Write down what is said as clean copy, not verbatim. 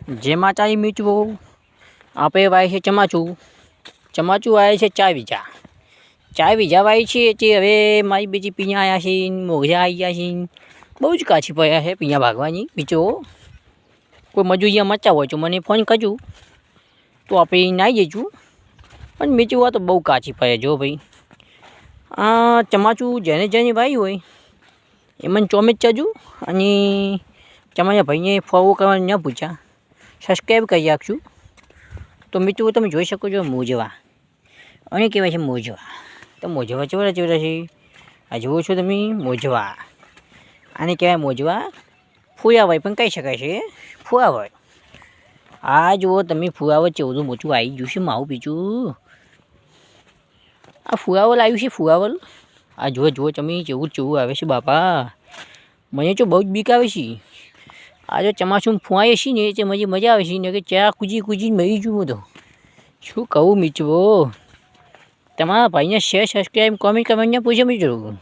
જે માતાજી મિત્રો આપણે વાય છે ચમાચું વાય છે 4 વીઘા 4 વીઘા વાય છે તે હવે મારી બીજી પીયા આવ્યા છે મોઘા આવી ગયા છે બહુ જ કાચી પડ્યા છે પીયા ભાગવાની મિત્રો કોઈ મજૂરિયા મચા હોય તો મને ફોન કરજો તો આપણે નાઈ જઈશું પણ મિત્રો આ તો બહુ કાચી પડે જો ભાઈ આ ચમાચું જેને વાય હોય એ મને ચોમેચ કરજો અને તમારા ભાઈને ફોલો કરવાનું ન પૂછ્યા સબસ્ક્રાઈબ કરી રાખશું તો મિત્રો તમે જોઈ શકો છો મોજવા અને કહેવાય છે મોજવા તો મોજવા ચેવડા છે આ જુઓ છો તમે મોજવા આને કહેવાય મોજવા ફુવાવાય પણ કહી શકાય છે ફુવાવાય આ જુઓ તમે ફુવાવા ચેવડું મોટું આવી ગયું છે માવું બીજું આ ફુવાવલ આવ્યું છે ફુવાવલ આ જુઓ તમે કેવું આવે છે બાપા મને તો બહુ જ બીક આવે છે આ જો ચમાચું ફુવાય છે ને તે મજા આવે છે ને કે ચા કૂદીને મરી જવું તો શું કહું મિત્રો તમારા ભાઈને શેર સબસ્ક્રાઈબ કોમેન્ટ કરવાનું પૂછો મિત્રો